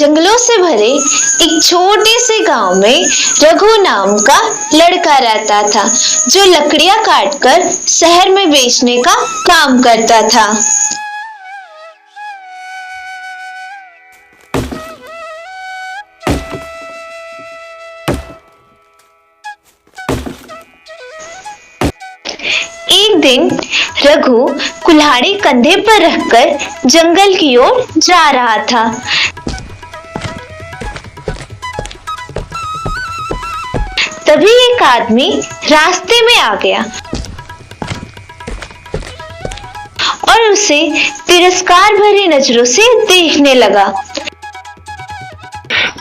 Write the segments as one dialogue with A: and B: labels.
A: जंगलों से भरे एक छोटे से गांव में रघु नाम का लड़का रहता था, जो लकड़ियां काटकर शहर में बेचने का काम करता था। एक दिन रघु कुल्हाड़ी कंधे पर रखकर जंगल की ओर जा रहा था। तभी एक आदमी रास्ते में आ गया और उसे तिरस्कार भरी नजरों से देखने लगा।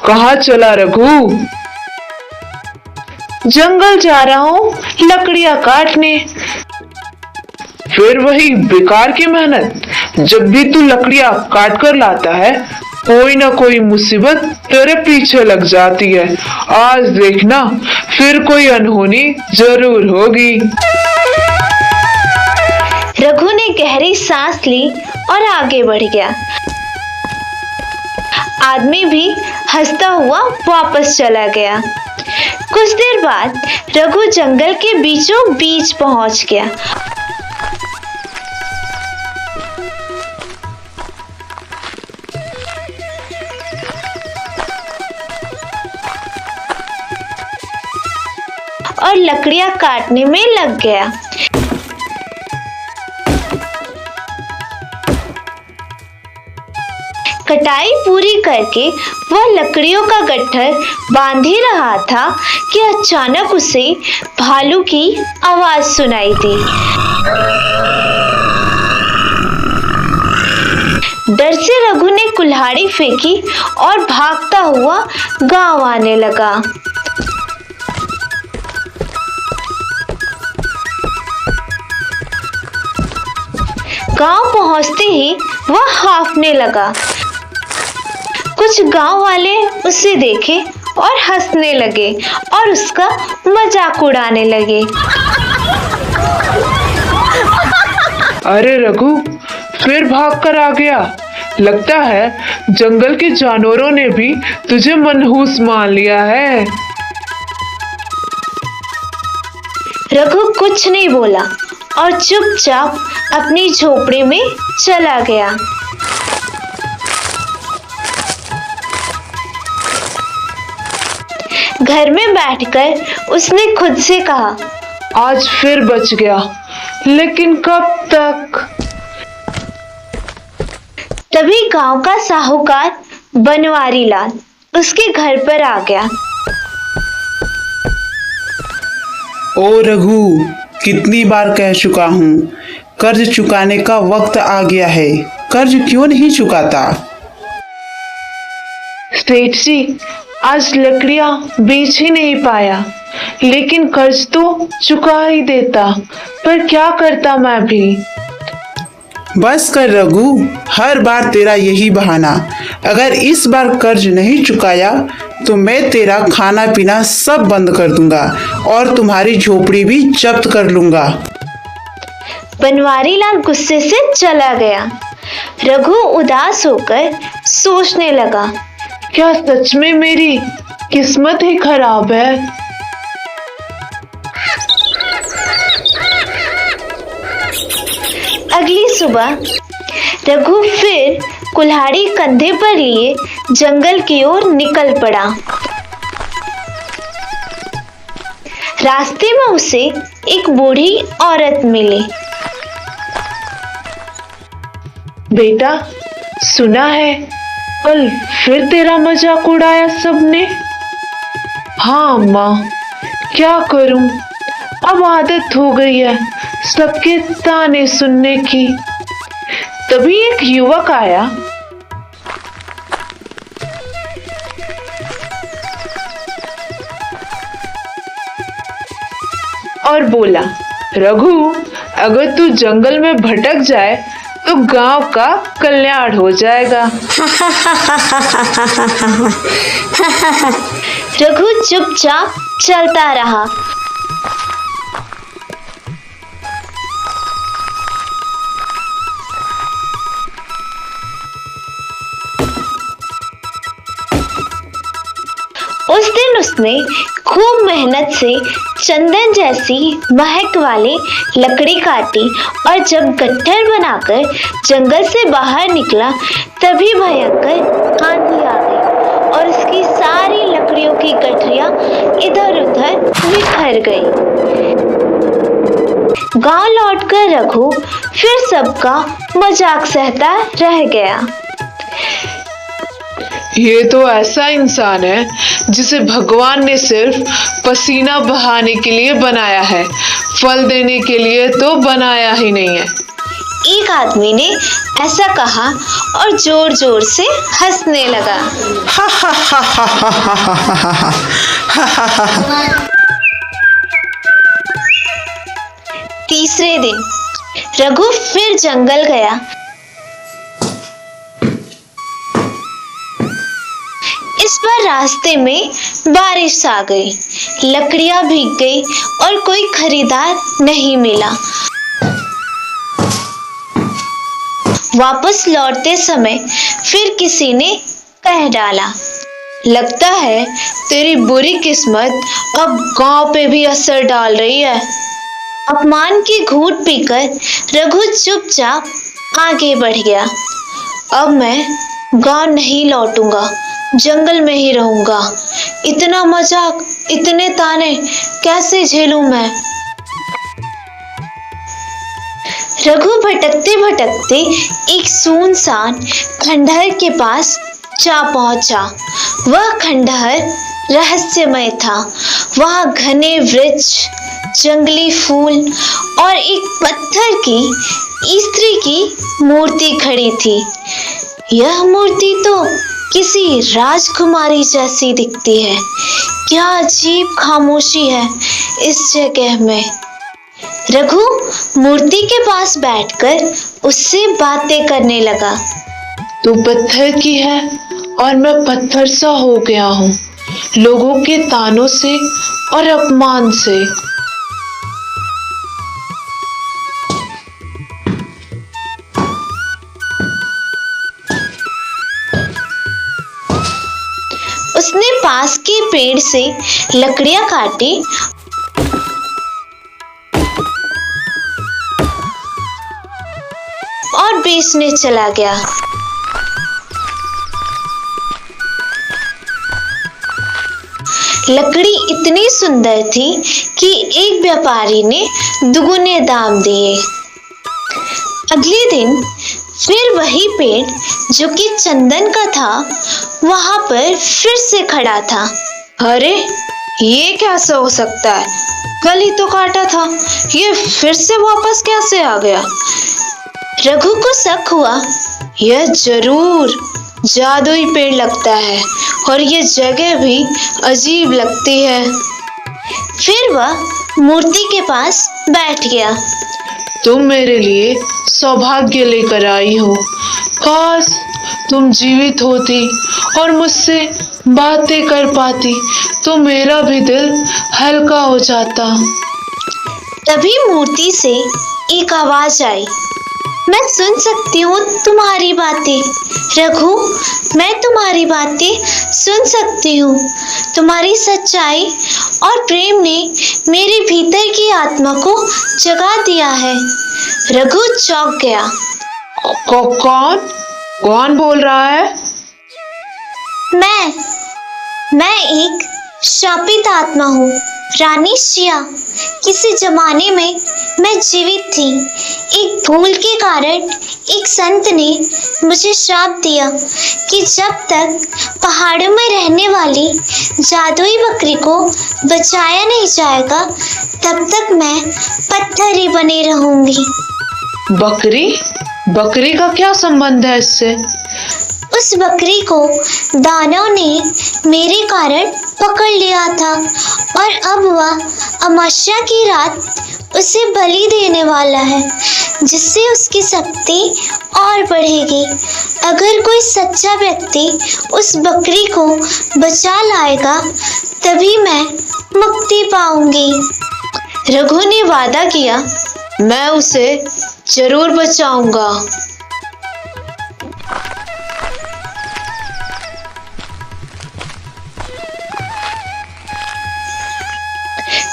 B: कहाँ चला रघु? जंगल जा रहा हूँ लकड़ियां काटने। फिर वही बेकार की मेहनत। जब भी तू लकड़ियां काट कर लाता है, कोई ना कोई मुसीबत तेरे पीछे लग जाती है। आज देखना, फिर कोई अनहोनी जरूर होगी।
A: रघु ने गहरी सांस ली और आगे बढ़ गया। आदमी भी हंसता हुआ वापस चला गया। कुछ देर बाद रघु जंगल के बीचों बीच पहुंच गया। और लकड़ियां काटने में लग गया। कटाई पूरी करके वह लकड़ियों का गट्ठर बांध ही रहा था कि अचानक उसे भालू की आवाज सुनाई दी। डर से रघु ने कुल्हाड़ी फेंकी और भागता हुआ गांव आने लगा। गांव पहुंचते ही वह हांफने लगा। कुछ गांव वाले उसे देखे और हंसने लगे और उसका मजाक उड़ाने लगे।
B: अरे रघु, फिर भाग कर आ गया। लगता है जंगल के जानवरों ने भी तुझे मनहूस मान लिया है।
A: रघु कुछ नहीं बोला और चुपचाप अपनी झोपड़ी में चला गया। घर में बैठकर उसने खुद से कहा,
B: आज फिर बच गया, लेकिन कब तक?
A: तभी गांव का साहूकार बनवारी लाल उसके घर पर आ गया।
C: ओ रघु, कितनी बार कह चुका हूँ, कर्ज चुकाने का वक्त आ गया है। कर्ज क्यों नहीं चुकाता?
B: सेठ जी, आज लकड़ियां बेच ही नहीं पाया, लेकिन कर्ज तो चुका ही देता। पर क्या करता मैं भी।
C: बस कर रघु, हर बार तेरा यही बहाना। अगर इस बार कर्ज नहीं चुकाया तो मैं तेरा खाना पीना सब बंद कर दूंगा और तुम्हारी झोपड़ी भी जब्त कर लूंगा।
A: बनवारी लाल गुस्से से चला गया। रघु उदास होकर सोचने लगा,
B: क्या सच में मेरी किस्मत ही खराब है?
A: अगली सुबह रघु फिर कुल्हाड़ी कंधे पर लिए जंगल की ओर निकल पड़ा। रास्ते में उसे एक बूढ़ी औरत मिली।
B: बेटा, सुना है कल फिर तेरा मजाक उड़ाया सबने? हाँ माँ, क्या करूं, अब आदत हो गई है सबके ताने सुनने की। तभी एक युवक आया। और बोला, रघु, अगर तू जंगल में भटक जाए तो गांव का कल्याण हो जाएगा।
A: रघु चुपचाप चलता रहा। उस दिन उसने खूब मेहनत से चंदन जैसी महक वाली लकड़ी काटी और जब गट्ठर बनाकर जंगल से बाहर निकला तभी भयंकर आंधी आ गई और उसकी सारी लकड़ियों की गठरियां इधर-उधर बिखर गई। गांव लौटकर रघु फिर सबका मजाक सहता रह गया।
B: ये तो ऐसा इंसान है जिसे भगवान ने सिर्फ पसीना बहाने के लिए बनाया है, फल देने के लिए तो बनाया ही नहीं है।
A: एक आदमी ने ऐसा कहा और जोर जोर से हंसने लगा।
C: हा हा हा हा हा हा हा हा हा हा हा हा।
A: तीसरे दिन रघु फिर जंगल गया। इस बार रास्ते में बारिश आ गई, लकड़ियां भीग गई और कोई खरीदार नहीं मिला। वापस लौटते समय फिर किसी ने कह डाला, लगता है तेरी बुरी किस्मत अब गांव पे भी असर डाल रही है। अपमान की घूंट पीकर रघु चुपचाप आगे बढ़ गया। अब मैं गांव नहीं लौटूंगा, जंगल में ही रहूंगा। इतना मजाक, इतने ताने कैसे झेलूं मैं। रघु भटकते भटकते एक सुनसान खंडहर के पास जा पहुंचा। वह खंडहर रहस्यमय था। वहां घने वृक्ष, जंगली फूल और एक पत्थर की स्त्री की मूर्ति खड़ी थी। यह मूर्ति तो किसी राजकुमारी जैसी दिखती है। क्या अजीब खामोशी है इस जगह में। रघु मूर्ति के पास बैठकर उससे बातें करने लगा।
B: तू पत्थर की है और मैं पत्थर सा हो गया हूँ, लोगों के तानों से और अपमान से।
A: उसने पास के पेड़ से लकड़ियां काटी और बेचने चला गया। लकड़ी इतनी सुंदर थी कि एक व्यापारी ने दुगुने दाम दिए। अगले दिन फिर वही पेड़ जो कि चंदन का था वहां पर फिर से खड़ा था। अरे ये कैसे हो सकता है, कल ही तो काटा था, ये फिर से वापस कैसे आ गया। रघु को शक हुआ, यह जरूर जादुई पेड़ लगता है और ये जगह भी अजीब लगती है। फिर वह मूर्ति के पास बैठ गया।
B: तुम मेरे लिए सौभाग्य लेकर आई हो। काश तुम जीवित होती और मुझसे बातें कर पाती तो मेरा भी दिल हल्का हो जाता।
A: तभी मूर्ति से एक आवाज आई, मैं सुन सकती हूँ तुम्हारी बातें रघु, मैं तुम्हारी बातें सुन सकती हूँ। तुम्हारी सच्चाई और प्रेम ने मेरे भीतर की आत्मा को जगा दिया है। रघु चौंक गया।
B: कौन कौन बोल रहा है?
A: मैं एक शापित आत्मा हूँ, रानी शिया। किसी जमाने में मैं जीवित थी। एक भूल के कारण एक संत ने मुझे श्राप दिया कि जब तक पहाड़ों में रहने वाली जादुई बकरी को बचाया नहीं जाएगा तब तक मैं पत्थर ही बने रहूंगी।
B: बकरी का क्या संबंध है इससे?
A: उस बकरी को दानव ने मेरे कारण पकड़ लिया था और अब वह अमावस्या की रात उसे बलि देने वाला है, जिससे उसकी शक्ति और बढ़ेगी। अगर कोई सच्चा व्यक्ति उस बकरी को बचा लाएगा तभी मैं मुक्ति पाऊंगी। रघु ने वादा किया, मैं उसे जरूर बचाऊंगा।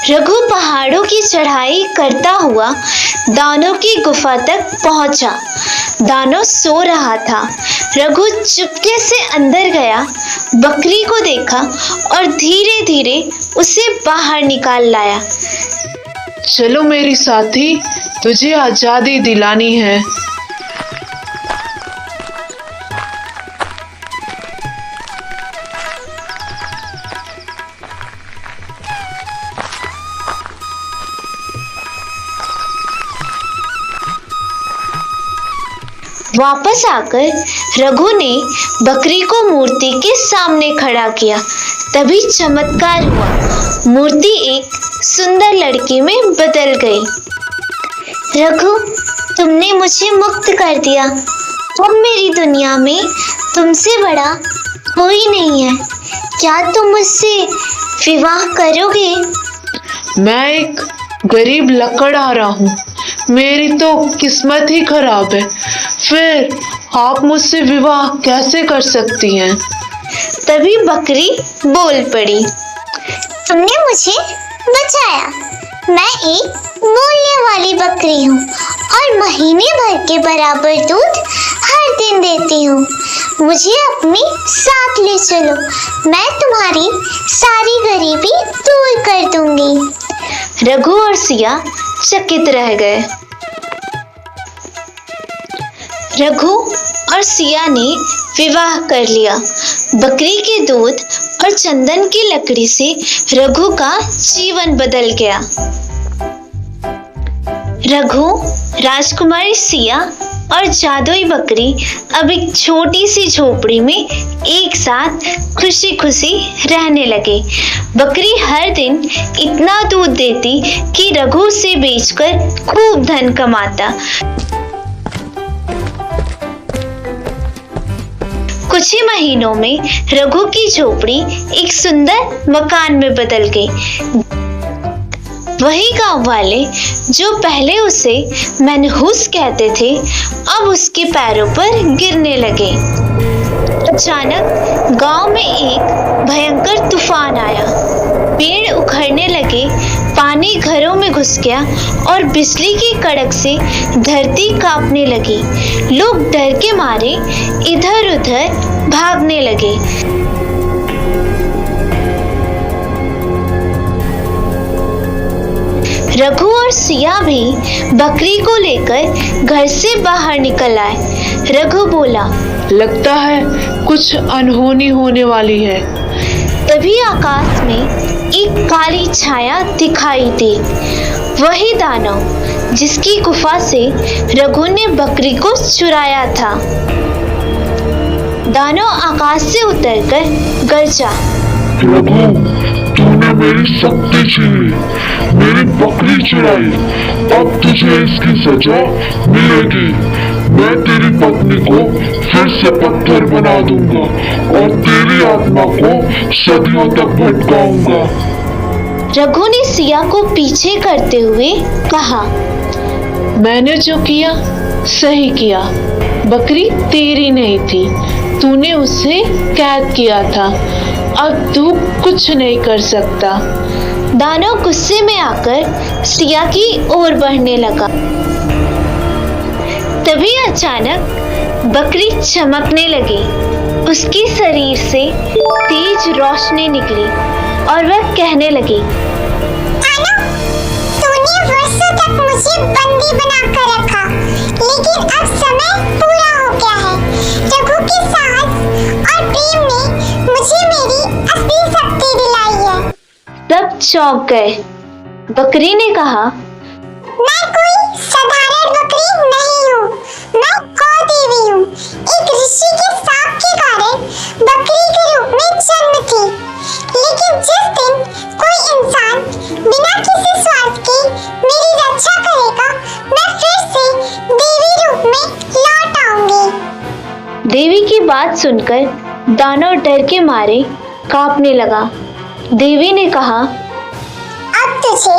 A: रघु पहाड़ों की चढ़ाई करता हुआ दानव की गुफा तक पहुंचा। दानव सो रहा था। रघु चुपके से अंदर गया, बकरी को देखा और धीरे धीरे उसे बाहर निकाल लाया।
B: चलो मेरी साथी, तुझे आजादी दिलानी है।
A: वापस आकर रघु ने बकरी को मूर्ति के सामने खड़ा किया। तभी चमत्कार हुआ। मूर्ति एक सुंदर लड़की में बदल गई। रघु, तुमने मुझे मुक्त कर दिया। अब मेरी दुनिया में तुमसे बड़ा कोई नहीं है। क्या तुम मुझसे विवाह करोगे?
B: मैं एक गरीब लकड़हारा हूँ। मेरी तो किस्मत ही खराब है। फिर आप मुझसे विवाह कैसे कर सकती हैं?
A: तभी बकरी बोल पड़ी।
D: तुमने मुझे बचाया। मैं एक बोलने वाली बकरी हूँ और महीने भर के बराबर दूध हर दिन देती हूँ। मुझे अपने साथ ले चलो। मैं तुम्हारी सारी गरीबी दूर कर दूंगी।
A: रघु और सिया चकित रह गए। रघु और सिया ने विवाह कर लिया। बकरी के दूध और चंदन की लकड़ी से रघु का जीवन बदल गया। रघु, राजकुमारी सिया और जादुई बकरी अब एक छोटी सी झोपड़ी में एक साथ खुशी खुशी रहने लगे। बकरी हर दिन इतना दूध देती कि रघु उसे बेचकर खूब धन कमाता। कुछ ही महीनों में रघु की झोपड़ी एक सुंदर मकान में बदल गई। वही गांव वाले जो पहले उसे मनहूस कहते थे, अब उसके पैरों पर गिरने लगे। अचानक गांव में एक भयंकर तूफान आया। पेड़ उखड़ने लगे, पानी घरों में घुस गया और बिजली की कड़क से धरती कांपने लगी। लोग डर के मारे इधर उधर भागने लगे। रघु और सिया भी बकरी को लेकर घर से बाहर निकल आए। रघु बोला,
B: लगता है कुछ अनहोनी होने वाली है।
A: तभी आकाश में एक काली छाया दिखाई दी। वही दानव जिसकी गुफा से रघु ने बकरी को चुराया था। दानव आकाश से उतरकर गरजा,
E: रघु, तूने मेरी शक्ति छीनी, मेरी बकरी चुराई। अब तुझे इसकी सजा मिलेगी। मैं तेरी पत्नी को फिर से पत्थर बना दूंगा और तेरी आत्मा को सदियों तक भटकाऊंगा।
A: रघु ने सिया को पीछे करते हुए कहा,
B: मैंने जो किया सही किया। बकरी तेरी नहीं थी, तूने उसे कैद किया था। अब तू कुछ नहीं कर सकता।
A: दानव गुस्से में आकर सिया की ओर बढ़ने लगा। तभी अचानक बकरी चमकने लगी। उसके शरीर से तेज रोशनी निकली और वह कहने लगी,
D: तूने वर्षों तक मुझे बंदी बना कर रखा, लेकिन अब समय पूरा हो गया है। रघु के साहस और प्रेम ने मुझे मेरी असली शक्ति दिलाई है।
A: सब चौंक गए। बकरी ने कहा,
D: मैं कोई साधारण बकरी नहीं हूँ, मैं गौ देवी हूँ। एक ऋषि के शाप के कारण बकरी के रूप में जन्म थी, लेकिन जिस दिन कोई इंसान बिना किसी स्वार्थ के मेरी रक्षा करेगा, मैं फिर से देवी रूप में लौट आऊंगी।
A: देवी की बात सुनकर दानव डर के मारे कांपने लगा। देवी ने कहा,
D: अब तुझे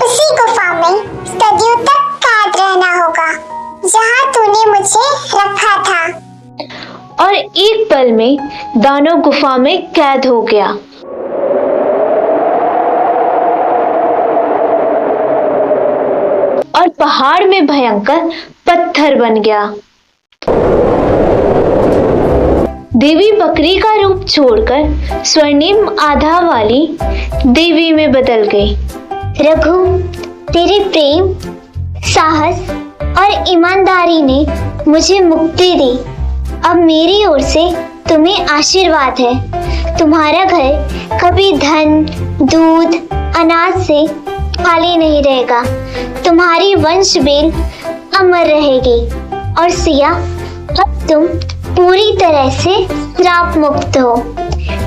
D: उसी गुफा में सदियों तक कैद रहना होगा, जहाँ तूने मुझे रखा था।
A: और एक पल में दानव गुफा में कैद हो गया। पहाड़ में भयंकर पत्थर बन गया। देवी बकरी का रूप छोड़कर स्वर्णिम आधा वाली देवी में बदल गई।
D: रघु, तेरे प्रेम, साहस और ईमानदारी ने मुझे मुक्ति दी। अब मेरी ओर से तुम्हें आशीर्वाद है। तुम्हारा घर कभी धन, दूध, अनाज से खाली नहीं रहेगा। तुम्हारी वंश बेल अमर रहेगी। और सिया, अब तुम पूरी तरह से श्राप मुक्त हो।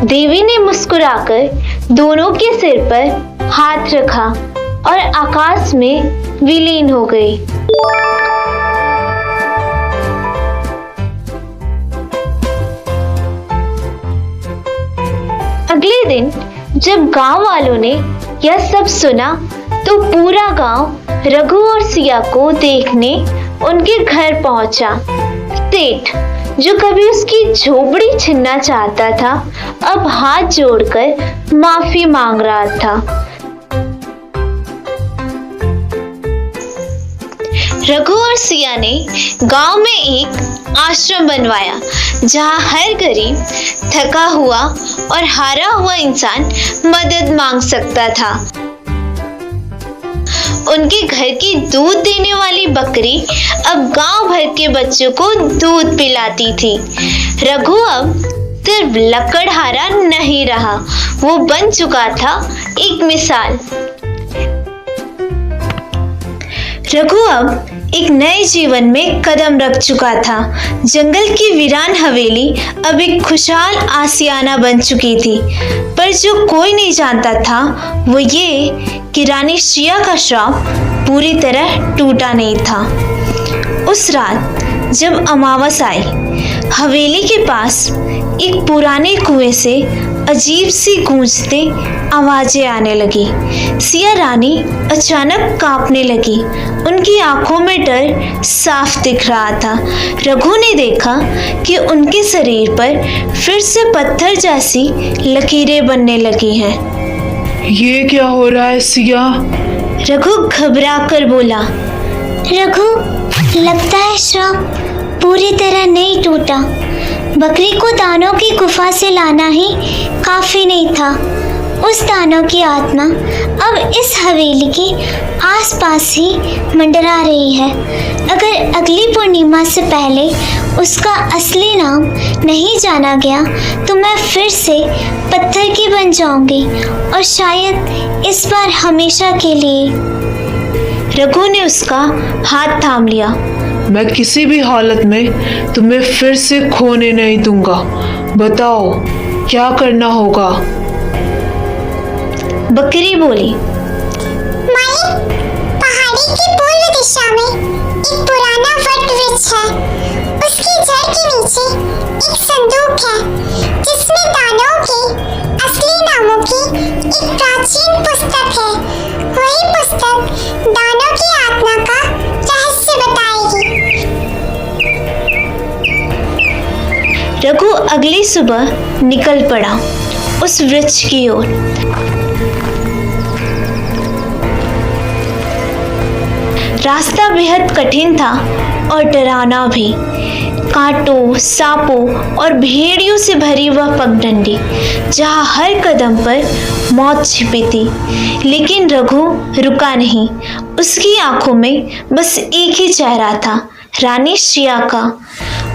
A: देवी ने मुस्कुराकर दोनों के सिर पर हाथ रखा और आकाश में विलीन हो गई। अगले दिन जब गांव वालों ने यह सब सुना तो पूरा गांव रघु और सिया को देखने उनके घर पहुंचा। सेठ, जो कभी उसकी झोपड़ी छीनना चाहता था, अब हाथ जोड़कर माफी मांग रहा था। रघु और सिया ने गांव में एक आश्रम बनवाया जहां हर गरीब, थका हुआ और हारा हुआ इंसान मदद मांग सकता था। उनके घर की दूध देने वाली बकरी अब गांव भर के बच्चों को दूध पिलाती थी। रघु अब सिर्फ लकड़हारा नहीं रहा, वो बन चुका था एक मिसाल। रघु अब एक नए जीवन में कदम रख चुका था। जंगल की वीरान हवेली अब एक खुशहाल आशियाना बन चुकी थी। पर जो कोई नहीं जानता था वो ये कि रानी श्रिया का श्राप पूरी तरह टूटा नहीं था। उस रात जब अमावस आई, हवेली के पास एक पुराने कुएं से अजीब सी गूंजती आवाजें आने लगी। सिया रानी अचानक कांपने लगी। उनकी आंखों में डर साफ दिख रहा था। रघु ने देखा कि उनके शरीर पर फिर से पत्थर जैसी लकीरें बनने लगी हैं।
B: ये क्या हो रहा है सिया?
A: रघु घबरा कर बोला,
D: रघु, लगता है श्राप पूरी तरह नहीं टूटा। बकरी को दानों की गुफा से लाना ही काफी नहीं था। उस दानव की आत्मा अब इस हवेली के आसपास ही मंडरा रही है। अगर अगली पूर्णिमा से पहले उसका असली नाम नहीं जाना गया तो मैं फिर से पत्थर की बन जाऊंगी, और शायद इस बार हमेशा के लिए।
A: रघु ने उसका हाथ थाम लिया।
B: मैं किसी भी हालत में तुम्हें फिर से खोने नहीं दूंगा। बताओ क्या करना होगा?
A: बकरी बोली,
D: मालिक, पहाड़ी की पूर्व दिशा में एक पुराना वट वृक्ष है। उसकी जड़ के नीचे एक संदूक है जिसमें दानों के असली नामों की एक प्राचीन पुस्तक है। वही पुस्तक दानों की आत्मा का रहस्य बताएगी।
A: रघु अगली सुबह निकल पड़ा उस वृक्ष की ओर। रास्ता बेहद कठिन था और डरावना भी। कांटों, सांपों और भेड़ियों से भरी वह पगडंडी जहाँ हर कदम पर मौत छिपी थी। लेकिन रघु रुका नहीं। उसकी आंखों में बस एक ही चेहरा था, रानी श्रिया का।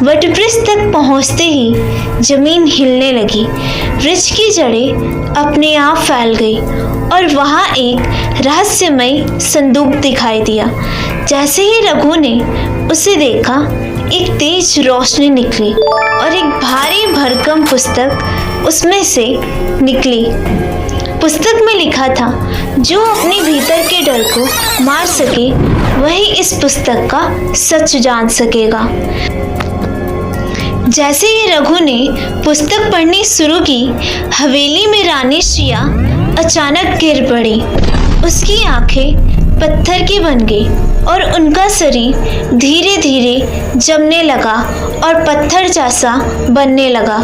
A: वटवृक्ष तक पहुंचते ही जमीन हिलने लगी। वृक्ष की जड़ें अपने आप फैल गई और वहां एक रहस्यमय संदूक दिखाई दिया। जैसे ही रघु ने उसे देखा, एक तेज रोशनी निकली और एक भारी भरकम पुस्तक उसमें से निकली। पुस्तक में लिखा था, जो अपने भीतर के डर को मार सके वही इस पुस्तक का सच जान सकेगा। जैसे ही रघु ने पुस्तक पढ़नी शुरू की, हवेली में रानी श्रिया अचानक गिर पड़ी। उसकी आंखें पत्थर की बन गई और उनका शरीर धीरे धीरे जमने लगा और पत्थर जैसा बनने लगा।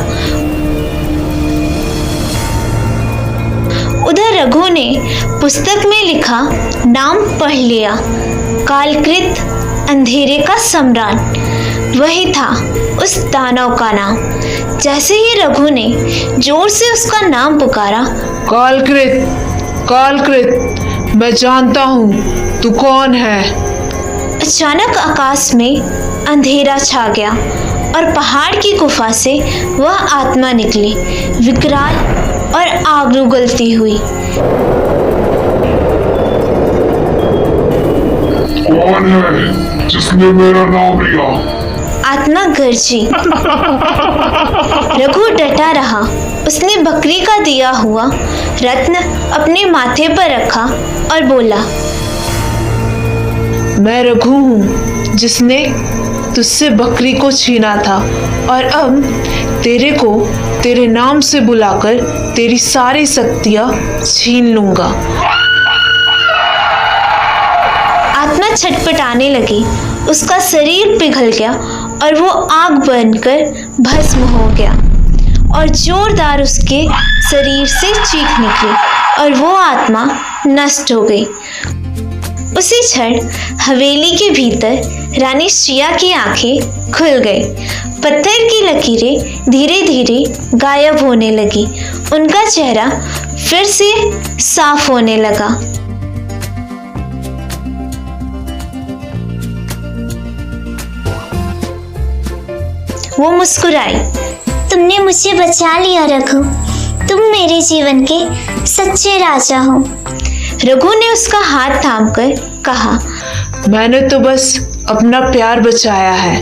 A: उधर रघु ने पुस्तक में लिखा नाम पढ़ लिया। कालकृत अंधेरे का सम्राट, वही था उस दानव का नाम। जैसे ही रघु ने जोर से उसका नाम पुकारा,
B: कालकृत, कालकृत, मैं जानता हूँ तू कौन है।
A: अचानक आकाश में अंधेरा छा गया और पहाड़ की गुफा से वह आत्मा निकली, विकराल और आग उगलती हुई।
E: कौन है जिसने मेरा नाम लिया?
A: आत्मा गरजी। रघु डटा रहा। उसने बकरी का दिया हुआ रत्न अपने माथे पर रखा और बोला,
B: मैं रघु हूँ जिसने तुझसे बकरी को छीना था, और अब तेरे को तेरे नाम से बुलाकर तेरी सारी शक्तियाँ छीन लूंगा।
A: आत्मा छटपटाने लगी। उसका शरीर पिघल गया और वो आग बनकर भस्म हो गया और जोरदार उसके शरीर से चीख निकली और वो आत्मा नष्ट हो गई। उसी क्षण हवेली के भीतर रानी श्रिया की आंखें खुल गई। पत्थर की लकीरें धीरे धीरे गायब होने लगी। उनका चेहरा फिर से साफ होने लगा। वो मुस्कुराई।
D: तुमने मुझे बचा लिया रघु। तुम मेरे जीवन के सच्चे राजा हो।
A: रघु ने उसका हाथ थामकर कहा,
B: मैंने तो बस अपना प्यार बचाया है।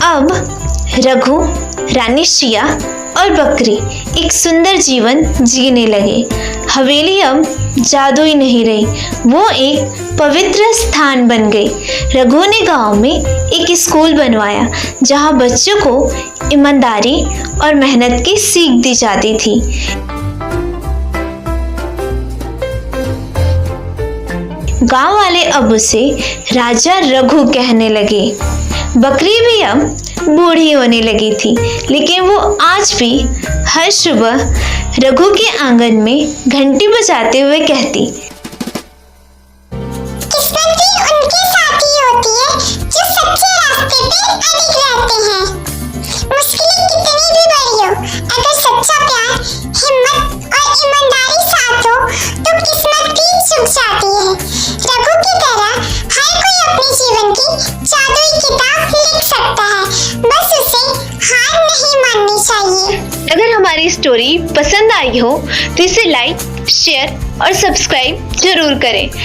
A: अब रघु, रानी श्रिया और बकरी एक सुंदर जीवन जीने लगे। हवेली अब जादुई नहीं रही, वो एक पवित्र स्थान बन गई। रघु ने गांव में एक स्कूल बनवाया जहां बच्चों को ईमानदारी और मेहनत की सीख दी जाती थी। गांव वाले अब उसे राजा रघु कहने लगे। बकरी भी अब बूढ़ी होने लगी थी, लेकिन वो आज भी हर सुबह रघु के आंगन में घंटी बजाते हुए कहती,
D: किस्मत भी उनके साथ ही होती है जो सच्चे रास्ते पे अडिग रहते हैं। मुश्किलें कितनी भी बड़ी हो, अगर सच्चा प्यार, हिम्मत और ईमानदारी साथ हो तो किस्मत भी झुक जाती है। रघु की तरह हर कोई अपने जीवन की जादुई किताब लिख सकता है, बस उसे हार नहीं माननी चाहिए।
A: अगर हमारी स्टोरी पसंद आई हो तो इसे लाइक, शेयर और सब्सक्राइब जरूर करें।